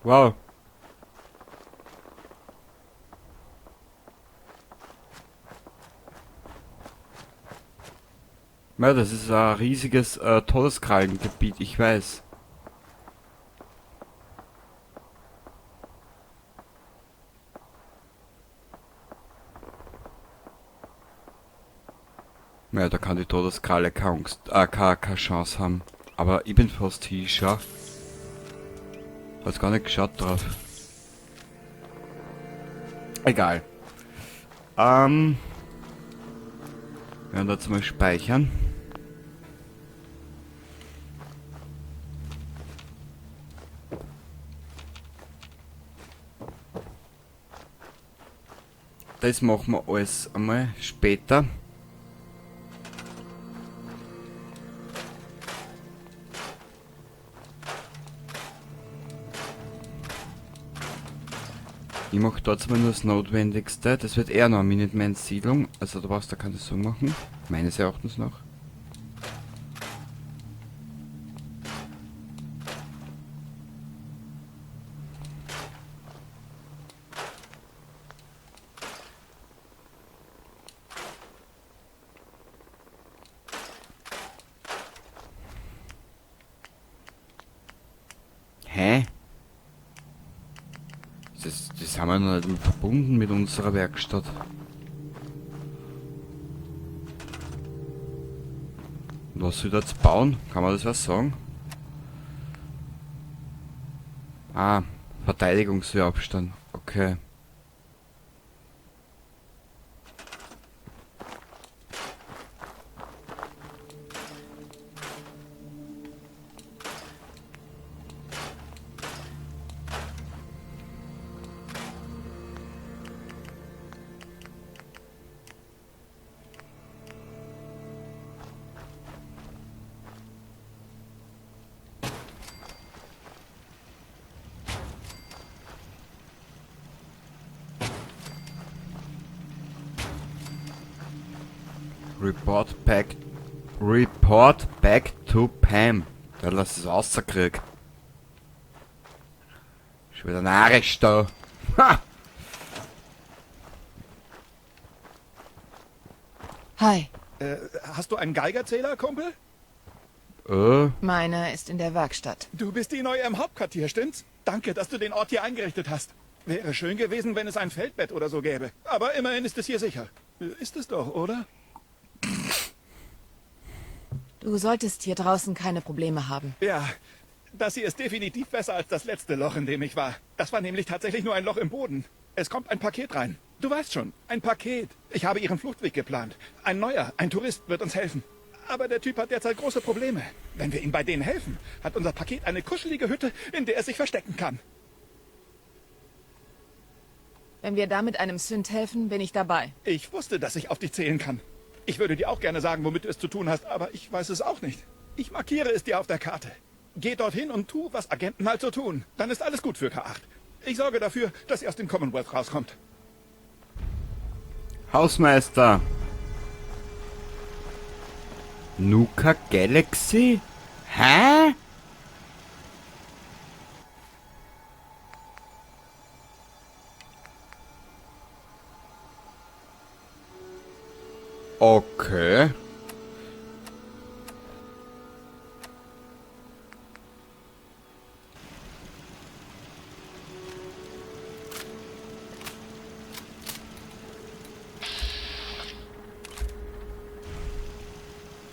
Wow. Ja, das ist ein riesiges Todeskrallengebiet, ich weiß. Ja, da kann die Todeskralle keine Chance haben. Aber ich bin fast hier, schau. Hat's gar nicht geschaut drauf. Egal. Wir werden jetzt mal speichern. Das machen wir alles einmal später. Ich mache dort mal nur das Notwendigste. Das wird eher noch eine Minuteman-Siedlung. Also da brauchst du keine so machen. Meines Erachtens noch. Hä? Das haben wir noch nicht verbunden mit unserer Werkstatt. Was will jetzt bauen? Kann man das was sagen? Ah, Verteidigungswehrabstand. Okay. Report back to Pam. Ja, lass es rauskriegen. Schon wieder narrisch da. Ha! Hi, Hast du einen Geigerzähler, Kumpel? meiner ist in der Werkstatt. Du bist die Neue im Hauptquartier, stimmt's? Danke, dass du den Ort hier eingerichtet hast. Wäre schön gewesen, wenn es ein Feldbett oder so gäbe. Aber immerhin ist es hier sicher. Ist es doch, oder? Du solltest hier draußen keine Probleme haben. Ja, das hier ist definitiv besser als das letzte Loch, in dem ich war. Das war nämlich tatsächlich nur ein Loch im Boden. Es kommt ein Paket rein. Du weißt schon, ein Paket. Ich habe ihren Fluchtweg geplant. Ein neuer, ein Tourist wird uns helfen. Aber der Typ hat derzeit große Probleme. Wenn wir ihm bei denen helfen, hat unser Paket eine kuschelige Hütte, in der er sich verstecken kann. Wenn wir da mit einem Synth helfen, bin ich dabei. Ich wusste, dass ich auf dich zählen kann. Ich würde dir auch gerne sagen, womit du es zu tun hast, aber ich weiß es auch nicht. Ich markiere es dir auf der Karte. Geh dorthin und tu, was Agenten halt so tun. Dann ist alles gut für K8. Ich sorge dafür, dass sie aus dem Commonwealth rauskommt. Hausmeister. Nuka Galaxy? Hä? Okay.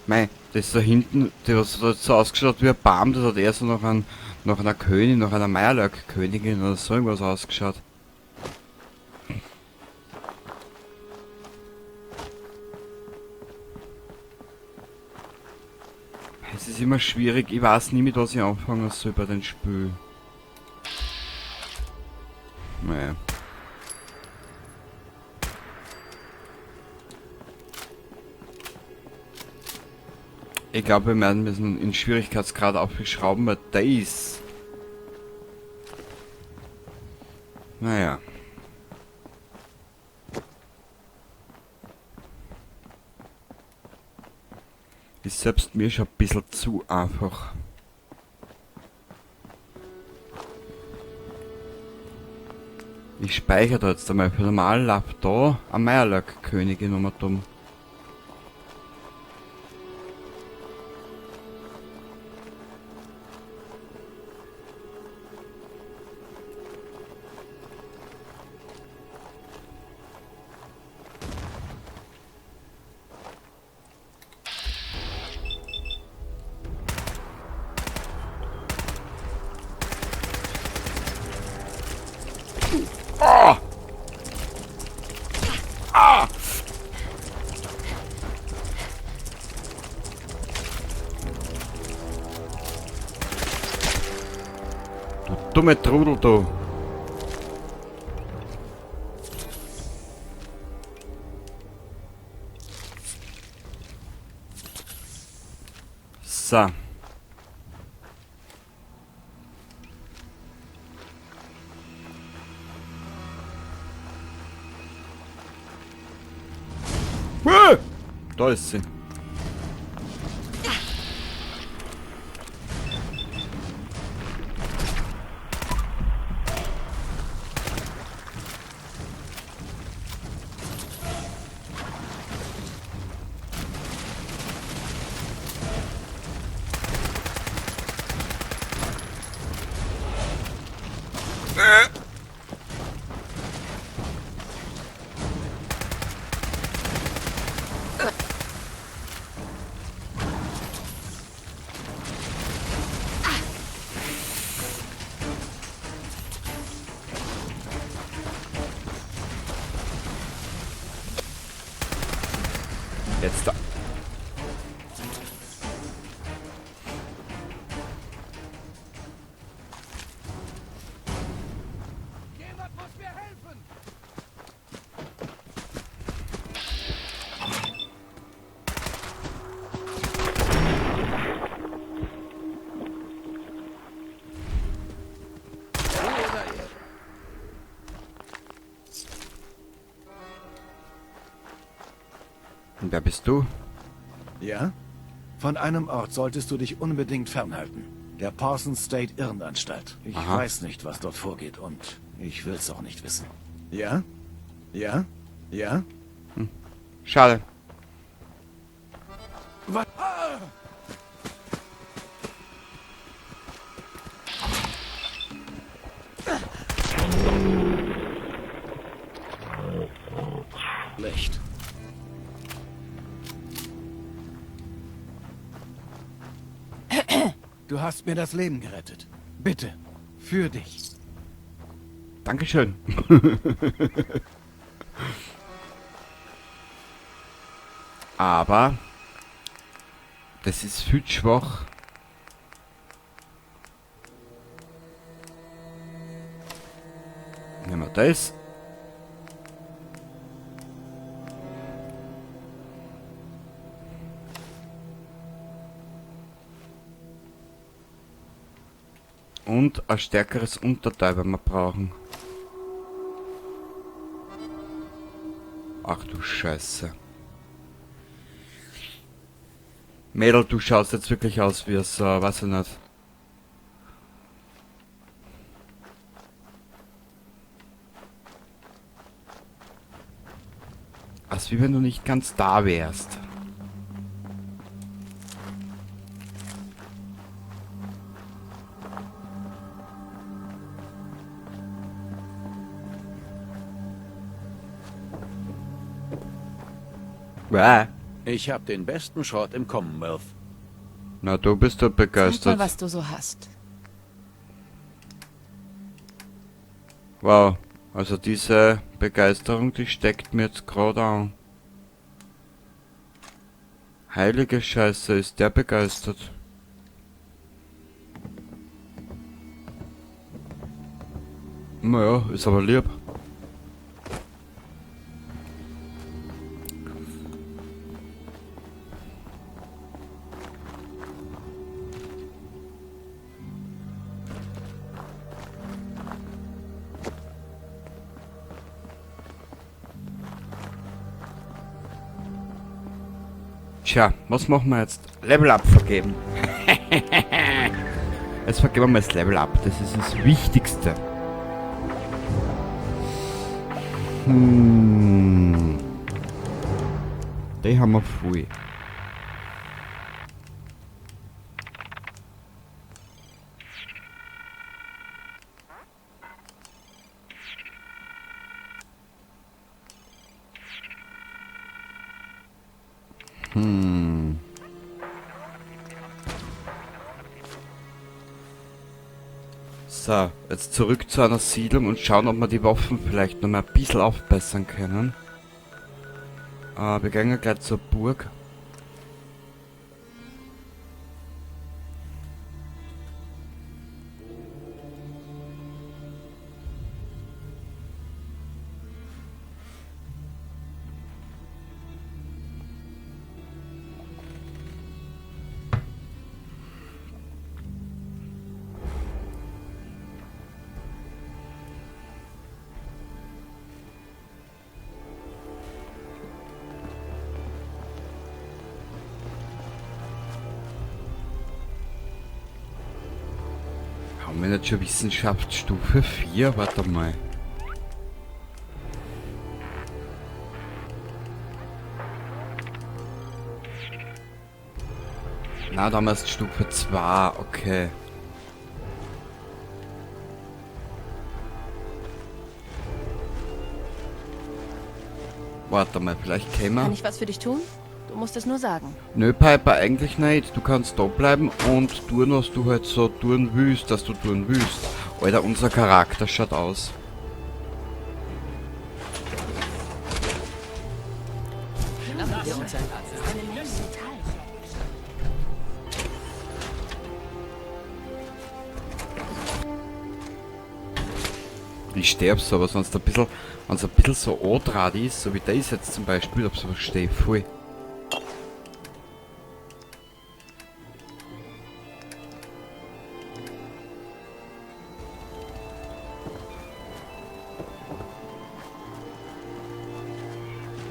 Mei, das da hinten, das hat so ausgeschaut wie ein Baum, das hat eher so nach einer Königin, nach einer Meierlöck-Königin oder so irgendwas ausgeschaut. Es ist immer schwierig, ich weiß nie mit was ich anfangen soll bei den Spielen. Naja. Ich glaube, wir werden müssen in Schwierigkeitsgrad aufschrauben, weil da ist. Naja. Ist selbst mir schon ein bisschen zu einfach. Ich speichere da jetzt einmal für normal Lab da am Meierlack-Königin nochmal dumm. Ah! Ah! Du dumme Trudel, du. So. Da ist sie. Jetzt da. Jemand muss mir helfen! Und wer bist du? Ja? Von einem Ort solltest du dich unbedingt fernhalten. Der Parsons State Irrenanstalt. Ich Aha. weiß nicht, was dort vorgeht und ich will's auch nicht wissen. Ja? Ja? Ja? Schade. Was? Schlecht. Du hast mir das Leben gerettet. Bitte, für dich. Dankeschön. Aber das ist viel zu schwach. Nehmen wir das. Und ein stärkeres Unterteil, wenn wir brauchen. Ach du Scheiße. Mädel, du schaust jetzt wirklich aus wie es, weiß ich nicht. Als wie wenn du nicht ganz da wärst. Bäh. Ich habe den besten Schrott im Commonwealth. Na, du bist doch Zeig mal, begeistert. was du so hast. Wow, also diese Begeisterung, die steckt mir jetzt gerade an. Heilige Scheiße, ist der begeistert. Naja, ist aber lieb. Tja, was machen wir jetzt? Level Up vergeben. Jetzt vergeben wir mal das Level Up. Das ist das Wichtigste. Die haben wir viel. So, jetzt zurück zu einer Siedlung und schauen, ob wir die Waffen vielleicht noch mal ein bisschen aufbessern können. Wir gehen gleich zur Burg. Haben wir nicht schon Wissenschaftsstufe 4? Warte mal. Na, da haben wir erst Stufe 2, okay. Warte mal, vielleicht können wir... Kann ich was für dich tun? Du musst es nur sagen. Nö, Piper, eigentlich nicht. Du kannst da bleiben und tun, was du halt so tun willst, dass du tun willst. Alter, unser Charakter schaut aus. Ich sterbe aber sonst ein bisschen, wenn es ein bisschen so andraht ist, so wie der ist jetzt zum Beispiel, ob so verstehe voll.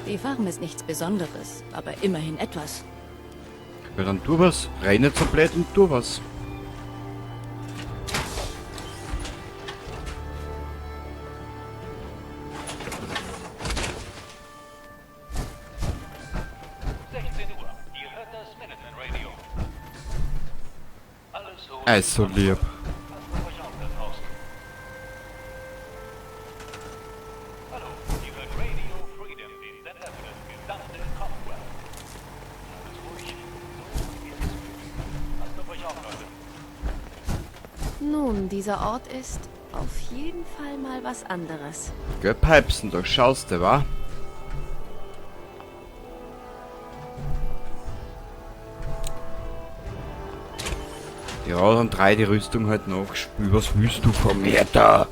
Die Farm ist nichts Besonderes, aber immerhin etwas. Ja, dann tu was. Rein nicht so blöd und tu was. Er ist so lieb. Nun, dieser Ort ist auf jeden Fall mal was anderes. Gell, Pipesen, da schaust du, wa? Ja, dann drei die Rüstung halt noch. Spül, was willst du von mir da?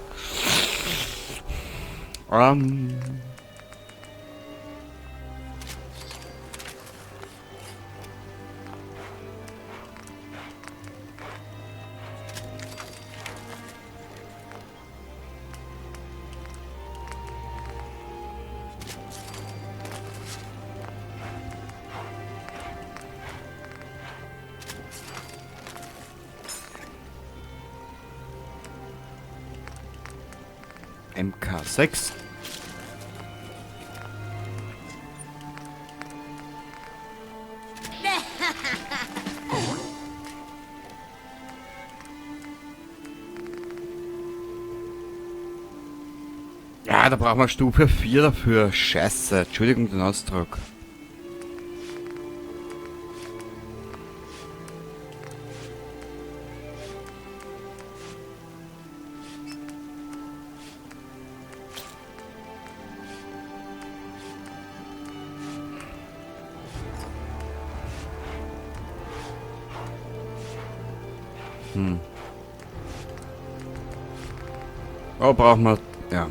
MK6. Ja, da brauchen wir Stufe 4 dafür. Scheiße, Entschuldigung den Ausdruck. Oh, brauchen wir, ja,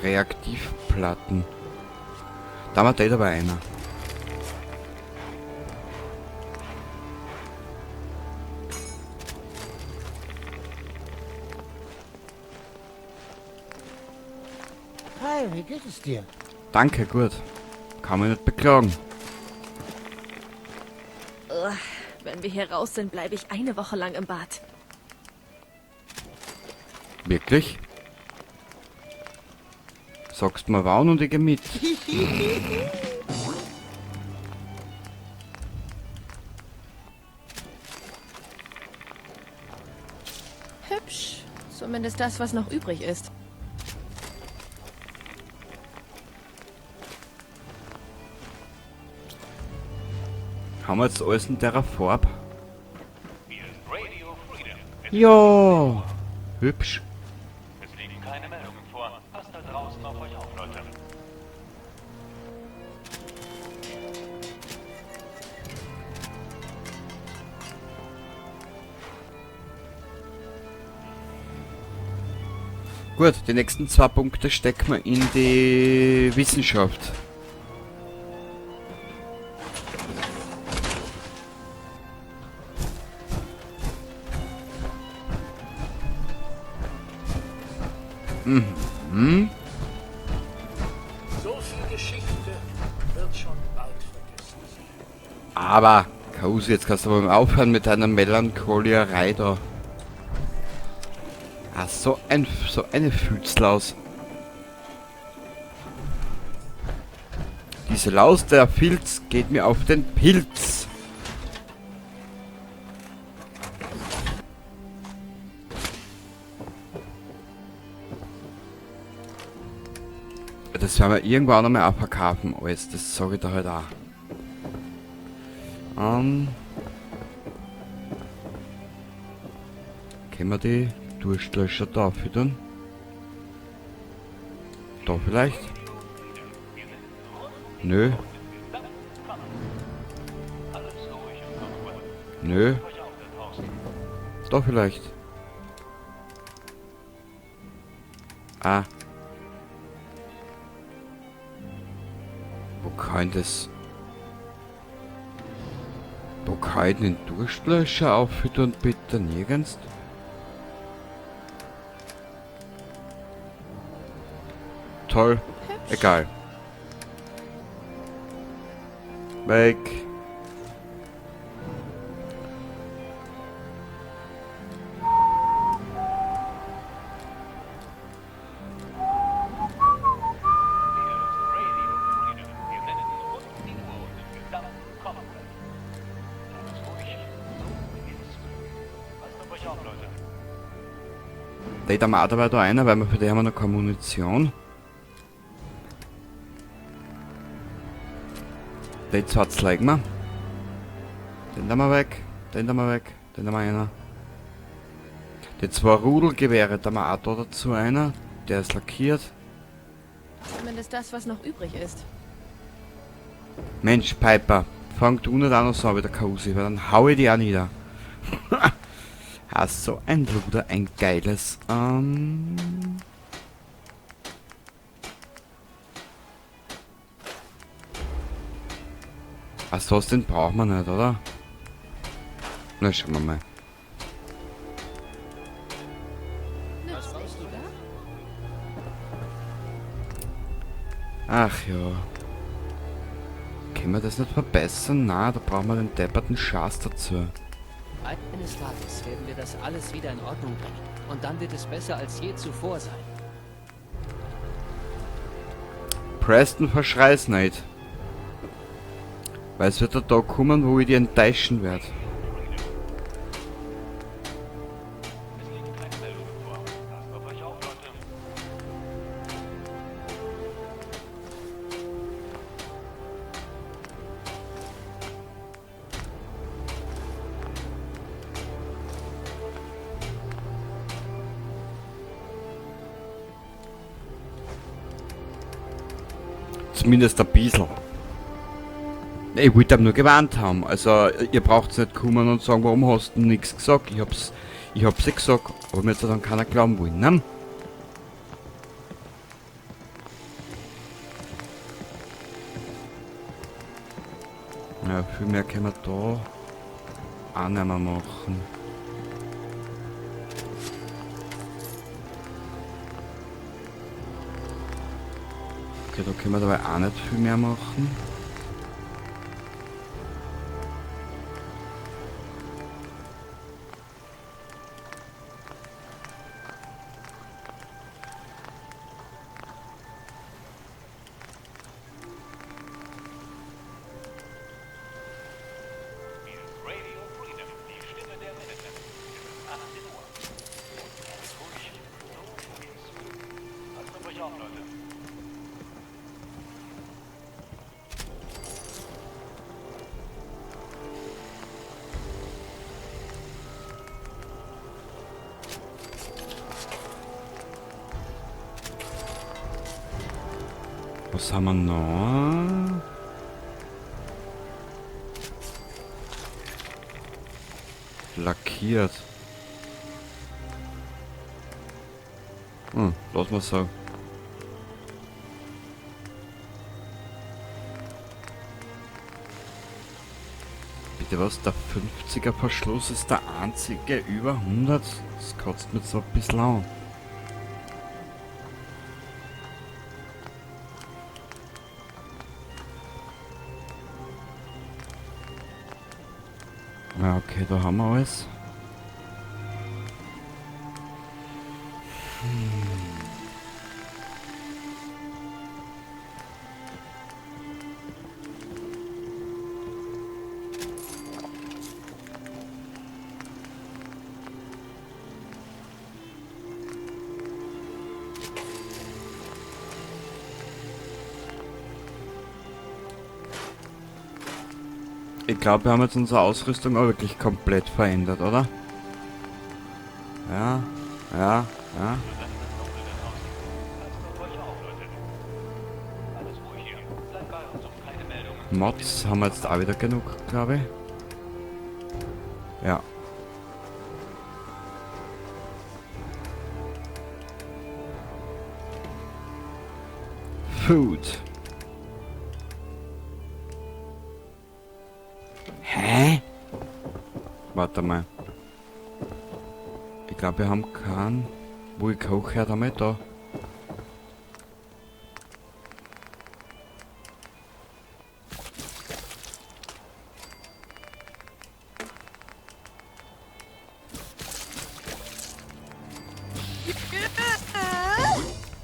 Reaktivplatten. Da haben wir dabei einer. Hi, wie geht es dir? Danke, gut. Kann man nicht beklagen. Wenn wir hier raus sind, bleibe ich eine Woche lang im Bad. Wirklich? Sagst mir wann und ich geh mit. Hübsch. Zumindest das, was noch übrig ist. Haben wir jetzt alles in der Farbe? Hier ist Radio Freedom. Ja, hübsch. Es liegen keine Meldungen vor. Passt da draußen auf euch auf, Leute. Gut, die nächsten 2 Punkte stecken wir in die Wissenschaft. Mhm. So viel Geschichte wird schon bald vergessen sein. Aber, Kausi, jetzt kannst du aber mal aufhören mit deiner Melancholierei da. Ah, so eine Fühlslaus. Diese Laus, der Filz, geht mir auf den Pilz. Das werden wir irgendwann einmal auch verkaufen, alles. Das sage ich da halt auch. Können wir die Durstlöscher da füttern? Da vielleicht? Nö. Nö. Da vielleicht. Ah. Wo kann das? Wo kann ich den Durstlöscher auffüttern, bitte? Nirgends? Toll. Egal. Weg. Der Tomater war da einer, weil wir für die haben wir noch keine Munition. Den Satz legen wir. Den da mal weg, den da mal weg, den da mal einer. Die 2 Rudelgewehre, da mal auch da dazu einer. Der ist lackiert. Zumindest das, was noch übrig ist. Mensch, Piper, fang du nicht an und so wieder Kausi, weil dann hau ich die auch nieder. Hast so ein Luder, ein geiles. Ach so, den brauchen wir nicht, oder? Na, schauen wir mal. Nützlich, oder? Ach ja. Können wir das nicht verbessern? Na, da brauchen wir den depperten Schatz dazu. Eines Tages werden wir das alles wieder in Ordnung bringen. Und dann wird es besser als je zuvor sein. Preston, verschrei's nicht. Weil es wird der Tag kommen, wo ich die enttäuschen werde. Zumindest ein bisschen. Ich wollte ihm nur gewarnt haben. Also, ihr braucht nicht kommen und sagen, warum hast du nichts gesagt? Ich hab's ja gesagt, aber mir jetzt dann keiner glauben wollen, ne? Ja, viel mehr können wir da auch nicht mehr machen. Okay, da können wir dabei auch nicht viel mehr machen. Was haben wir noch? Lackiert. Lass mal so. Bitte was? Der 50er Verschluss ist der einzige über 100? Das kotzt mir so ein bisschen an. Ja, okay, da haben wir alles. Ich glaube, wir haben jetzt unsere Ausrüstung auch wirklich komplett verändert, oder? Ja. Passt auf euch auf, Leute. Alles ruhig hier. Bleibt bei uns und keine Meldungen. Mods haben wir jetzt auch wieder genug, glaube ich. Ja. Food. Hä? Warte mal. Ich glaube, wir haben keinen. Wo ich koche, haben wir da.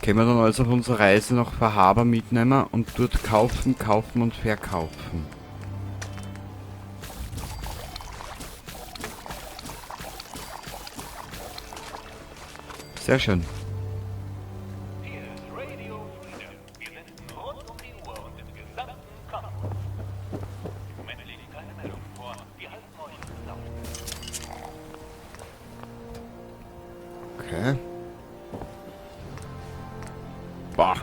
Können wir dann also auf unserer Reise noch Verhaber mitnehmen und dort kaufen und verkaufen. Sehr schön. Hier ist Radio Freedom. Wir senden rund um die Uhr und im gesamten Campus. Im Moment liegen keine Meldungen vor. Wir halten euch auf dem Laufenden. Okay. Bah.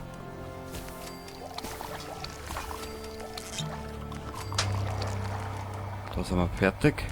Da sind wir fertig.